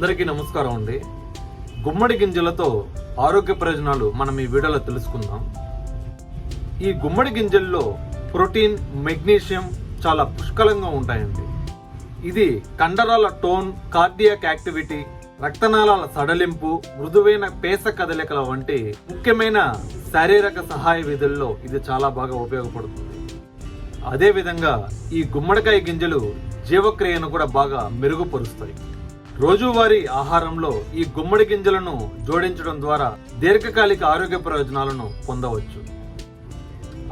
అందరికీ నమస్కారం అండి. గుమ్మడి గింజలతో ఆరోగ్య ప్రయోజనాలు మనం ఈ వీడియోలో తెలుసుకుందాం. ఈ గుమ్మడి గింజల్లో ప్రోటీన్, మెగ్నీషియం చాలా పుష్కలంగా ఉంటాయండి. ఇది కండరాల టోన్, కార్డియాక్ యాక్టివిటీ, రక్తనాళాల సడలింపు, మృదువైన పేస కదలికల వంటి ముఖ్యమైన శారీరక సహాయ విధుల్లో ఇది చాలా బాగా ఉపయోగపడుతుంది. అదేవిధంగా ఈ గుమ్మడికాయ గింజలు జీవక్రియను కూడా బాగా మెరుగుపరుస్తాయి. రోజువారీ ఆహారంలో ఈ గుమ్మడి గింజలను జోడించడం ద్వారా దీర్ఘకాలిక ఆరోగ్య ప్రయోజనాలను పొందవచ్చు.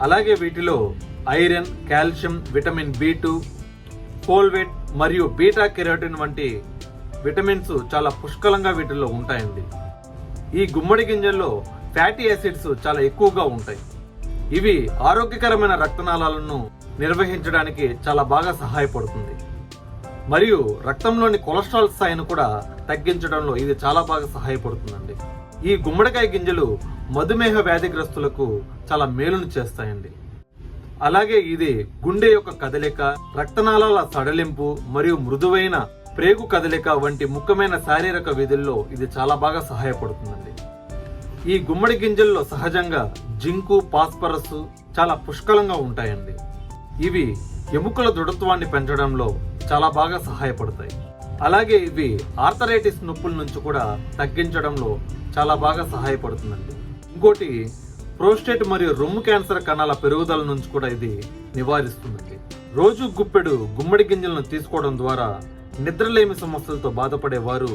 అలాగే వీటిలో ఐరన్, కాల్షియం, విటమిన్ B2, ఫోల్వేట్ మరియు బీటా కెరోటిన్ వంటి విటమిన్స్ చాలా పుష్కలంగా వీటిల్లో ఉంటాయండి. ఈ గుమ్మడి గింజల్లో ఫ్యాటీ యాసిడ్స్ చాలా ఎక్కువగా ఉంటాయి. ఇవి ఆరోగ్యకరమైన రక్తనాళాలను నిర్వహించడానికి చాలా బాగా సహాయపడుతుంది. మరియు రక్తంలోని కొలెస్ట్రాల్ స్థాయిని కూడా తగ్గించడంలో ఇది చాలా బాగా సహాయపడుతుందండి. ఈ గుమ్మడికాయ గింజలు మధుమేహ వ్యాధిగ్రస్తులకు చాలా మేలును చేస్తాయండి. అలాగే ఇది గుండె యొక్క కదలిక, రక్తనాళాల సడలింపు మరియు మృదువైన ప్రేగు కదలిక వంటి ముఖ్యమైన శారీరక విధుల్లో ఇది చాలా బాగా సహాయపడుతుందండి. ఈ గుమ్మడి గింజల్లో సహజంగా జింకు, ఫాస్ఫరస్ చాలా పుష్కలంగా ఉంటాయండి. ఇవి ఎముకల దృఢత్వాన్ని పెంచడంలో చాలా బాగా సహాయపడతాయి. అలాగే ఇవి ఆర్థరైటిస్ నొప్పుల నుంచి కూడా తగ్గించడంలో చాలా బాగా సహాయపడుతుందండి. ఇంకోటి ప్రోస్టేట్ మరియు రొమ్ము క్యాన్సర్ కణాల పెరుగుదల నుంచి కూడా ఇది నివారిస్తుందండి. రోజు గుప్పెడు గుమ్మడి గింజలను తీసుకోవడం ద్వారా నిద్రలేమి సమస్యలతో బాధపడే వారు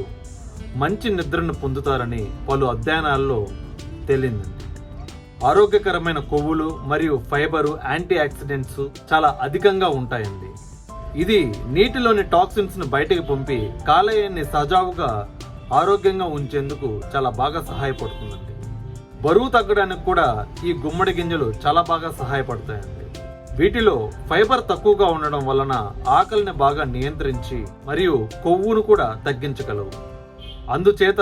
మంచి నిద్రను పొందుతారని పలు అధ్యయనాల్లో తేలిందండి. ఆరోగ్యకరమైన కొవ్వులు మరియు ఫైబరు, యాంటీ ఆక్సిడెంట్స్ చాలా అధికంగా ఉంటాయండి. ఇది నీటిలోని టాక్సిన్స్ ను బయటకు పంపి కాలేయాన్ని సజావుగా ఆరోగ్యంగా ఉంచేందుకు చాలా బాగా సహాయపడుతుందండి. బరువు తగ్గడానికి కూడా ఈ గుమ్మడి గింజలు చాలా బాగా సహాయపడతాయండి. వీటిలో ఫైబర్ తక్కువగా ఉండడం వలన ఆకలిని బాగా నియంత్రించి మరియు కొవ్వును కూడా తగ్గించగలవు. అందుచేత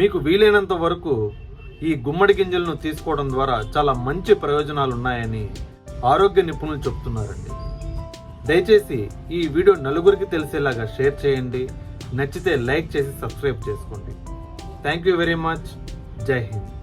మీకు వీలైనంత వరకు ఈ గుమ్మడి గింజలను తీసుకోవడం ద్వారా చాలా మంచి ప్రయోజనాలు ఉన్నాయని ఆరోగ్య నిపుణులు చెప్తున్నారండి. దయచేసి ఈ వీడియో నలుగురికి తెలిసేలాగా షేర్ చేయండి. నచ్చితే లైక్ చేసి సబ్స్క్రైబ్ చేసుకోండి. Thank you very much. జై హింద్.